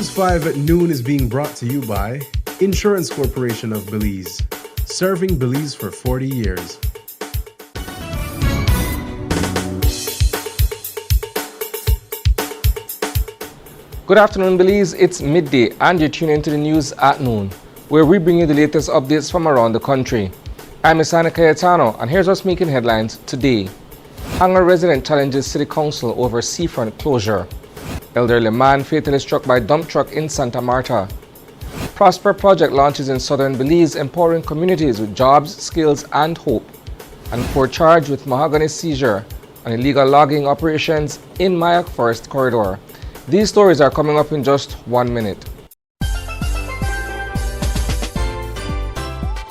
News 5 at noon is being brought to you by Insurance Corporation of Belize, serving Belize for 40 years. Good afternoon, Belize. It's midday and you're tuning into the news at noon, where we bring you the latest updates from around the country. I'm Isana Cayetano, and here's what's making headlines today. Hangar resident challenges City Council over Seafront closure. Elderly man fatally struck by dump truck in Santa Marta. Prosper project launches in southern Belize, empowering communities with jobs, skills, and hope. And 4 charged with mahogany seizure and illegal logging operations in Mayak Forest Corridor. These stories are coming up in just 1 minute.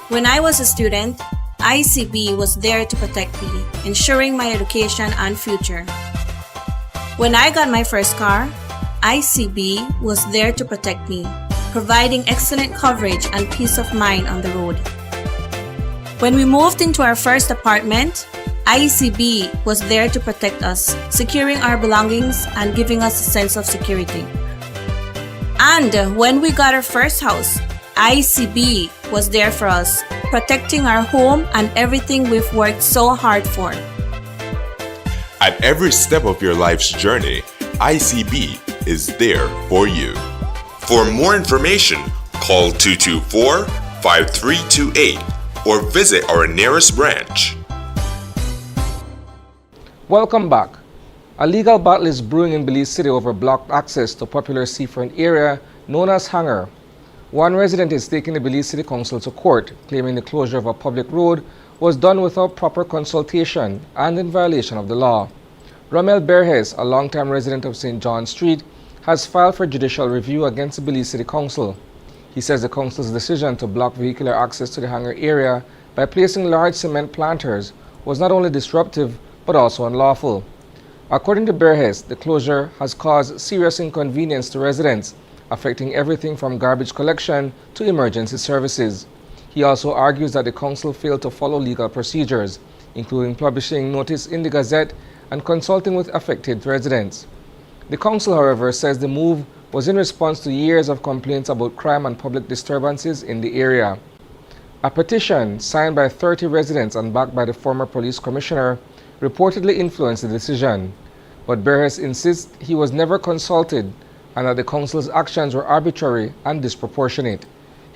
When I was a student, ICB was there to protect me, ensuring my education and future. When I got my first car, ICB was there to protect me, providing excellent coverage and peace of mind on the road. When we moved into our first apartment, ICB was there to protect us, securing our belongings and giving us a sense of security. And when we got our first house, ICB was there for us, protecting our home and everything we've worked so hard for. At every step of your life's journey, ICB is there for you. For more information, call 224-5328 or visit our nearest branch. Welcome back. A legal battle is brewing in Belize City over blocked access to popular seafront area known as Hangar. One resident is taking the Belize City Council to court, claiming the closure of a public road was done without proper consultation and in violation of the law. Romel Berges, a longtime resident of St. John Street, has filed for judicial review against the Belize City Council. He says the council's decision to block vehicular access to the Hangar area by placing large cement planters was not only disruptive but also unlawful. According to Berges, the closure has caused serious inconvenience to residents, affecting everything from garbage collection to emergency services. He also argues that the council failed to follow legal procedures, including publishing notice in the Gazette and consulting with affected residents. The council, however, says the move was in response to years of complaints about crime and public disturbances in the area. A petition signed by 30 residents and backed by the former police commissioner reportedly influenced the decision, but Berges insists he was never consulted and that the council's actions were arbitrary and disproportionate.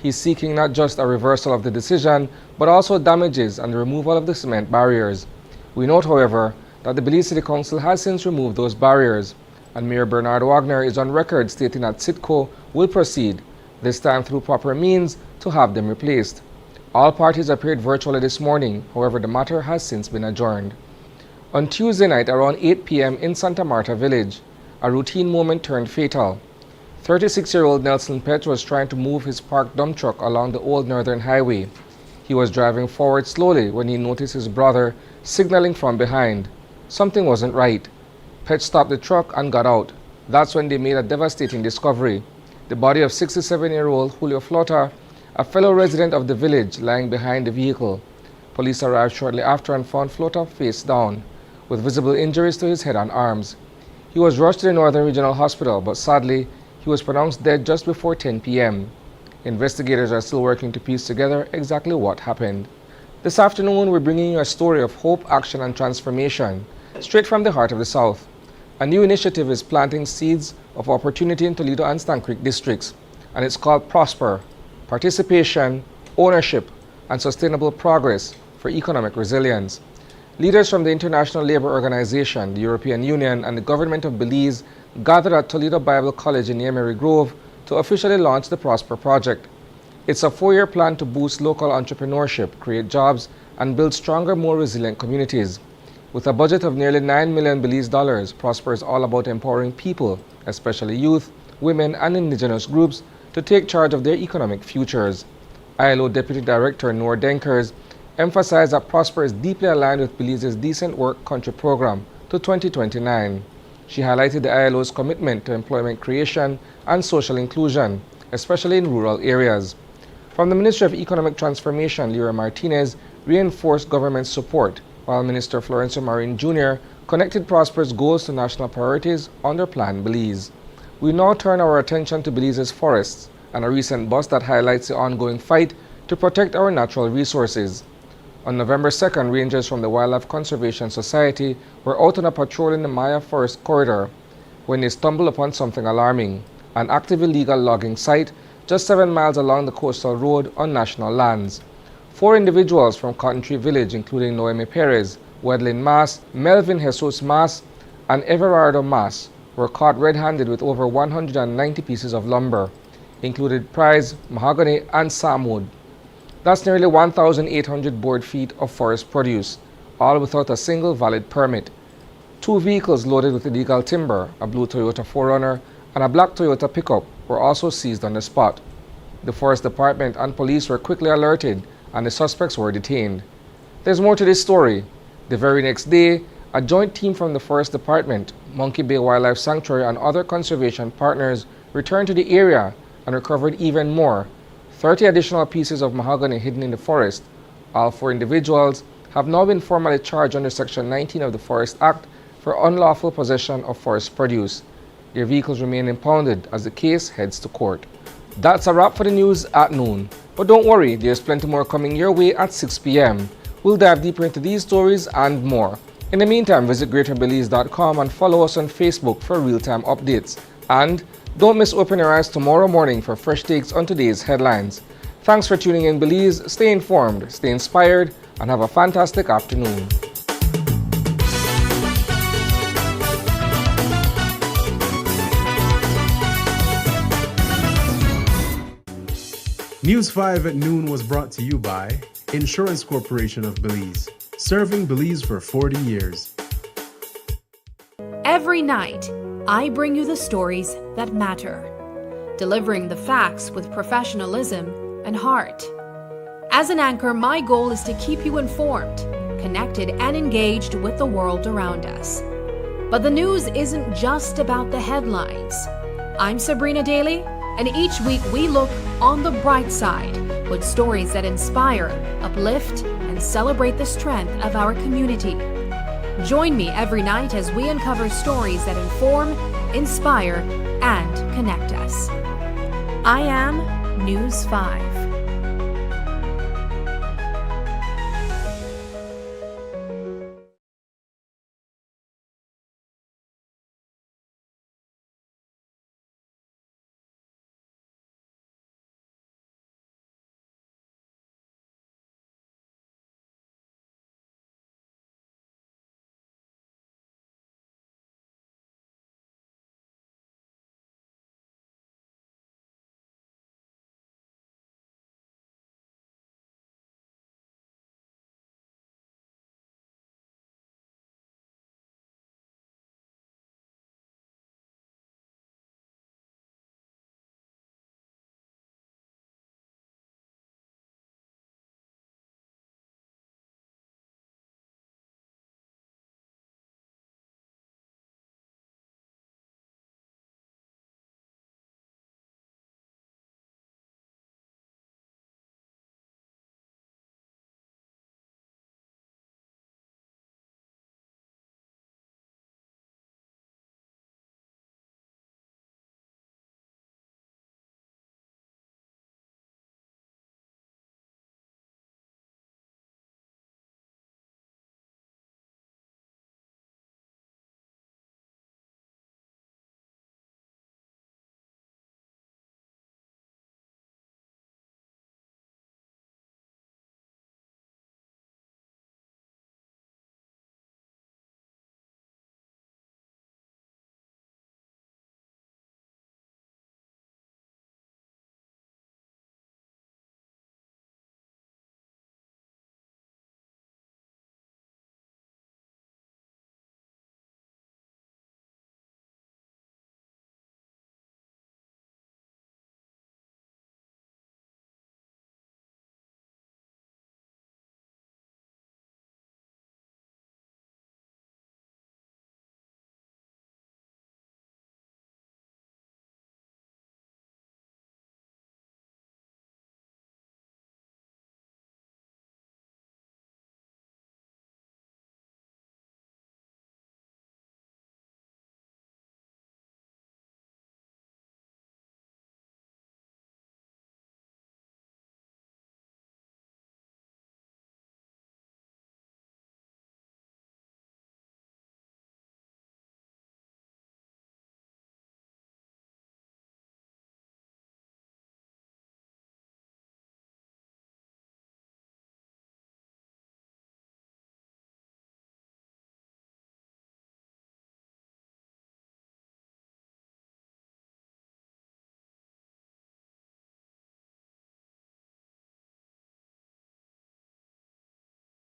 He's seeking not just a reversal of the decision, but also damages and the removal of the cement barriers. We note, however, that the Belize City Council has since removed those barriers, and Mayor Bernard Wagner is on record stating that CITCO will proceed, this time through proper means, to have them replaced. All parties appeared virtually this morning, however the matter has since been adjourned. On Tuesday night around 8 p.m. in Santa Marta Village, a routine moment turned fatal. 36-year-old Nelson Pett was trying to move his parked dump truck along the Old Northern Highway. He was driving forward slowly when he noticed his brother signaling from behind. Something wasn't right. Pett stopped the truck and got out. That's when they made a devastating discovery: the body of 67-year-old Julio Flota, a fellow resident of the village, lying behind the vehicle. Police arrived shortly after and found Flota face down, with visible injuries to his head and arms. He was rushed to the Northern Regional Hospital, but sadly, he was pronounced dead just before 10 p.m. Investigators are still working to piece together exactly what happened. This afternoon, we're bringing you a story of hope, action, and transformation, straight from the heart of the South. A new initiative is planting seeds of opportunity in Toledo and Stann Creek districts, and it's called Prosper: Participation, Ownership, and Sustainable Progress for Economic Resilience. Leaders from the International Labour Organization, the European Union, and the government of Belize gathered at Toledo Bible College in Yemery Grove to officially launch the Prosper Project. It's a 4-year plan to boost local entrepreneurship, create jobs, and build stronger, more resilient communities. With a budget of nearly $9 million Belize dollars, Prosper is all about empowering people, especially youth, women, and indigenous groups, to take charge of their economic futures. ILO Deputy Director Noor Denkers emphasized that Prosper is deeply aligned with Belize's Decent Work Country program to 2029. She highlighted the ILO's commitment to employment creation and social inclusion, especially in rural areas. From the Ministry of Economic Transformation, Lyra Martinez reinforced government support, while Minister Florencio Marin Jr. connected Prosper's goals to national priorities under Plan Belize. We now turn our attention to Belize's forests and a recent bust that highlights the ongoing fight to protect our natural resources. On November 2nd, rangers from the Wildlife Conservation Society were out on a patrol in the Maya Forest corridor when they stumbled upon something alarming, an active illegal logging site just 7 miles along the coastal road on national lands. 4 individuals from Cotton Tree Village, including Noemi Perez, Wedlin Mas, Melvin Jesus Mas, and Everardo Mas, were caught red-handed with over 190 pieces of lumber, including prize, mahogany, and samwood. That's nearly 1,800 board feet of forest produce, all without a single valid permit. 2 vehicles loaded with illegal timber, a blue Toyota 4Runner and a black Toyota pickup, were also seized on the spot. The Forest Department and police were quickly alerted and the suspects were detained. There's more to this story. The very next day, a joint team from the Forest Department, Monkey Bay Wildlife Sanctuary, and other conservation partners returned to the area and recovered even more, 30 additional pieces of mahogany hidden in the forest. All 4 individuals have now been formally charged under Section 19 of the Forest Act for unlawful possession of forest produce. Their vehicles remain impounded as the case heads to court. That's a wrap for the news at noon. But don't worry, there's plenty more coming your way at 6 p.m. We'll dive deeper into these stories and more. In the meantime, visit greaterbelize.com and follow us on Facebook for real-time updates. And don't miss Open Your Eyes tomorrow morning for fresh takes on today's headlines. Thanks for tuning in, Belize. Stay informed, stay inspired, and have a fantastic afternoon. News 5 at noon was brought to you by Insurance Corporation of Belize, serving Belize for 40 years. Every night, I bring you the stories that matter, delivering the facts with professionalism and heart. As an anchor, my goal is to keep you informed, connected, and engaged with the world around us. But the news isn't just about the headlines. I'm Sabrina Daly, and each week we look on the bright side with stories that inspire, uplift, and celebrate the strength of our community. Join me every night as we uncover stories that inform, inspire, and connect us. I am News 5.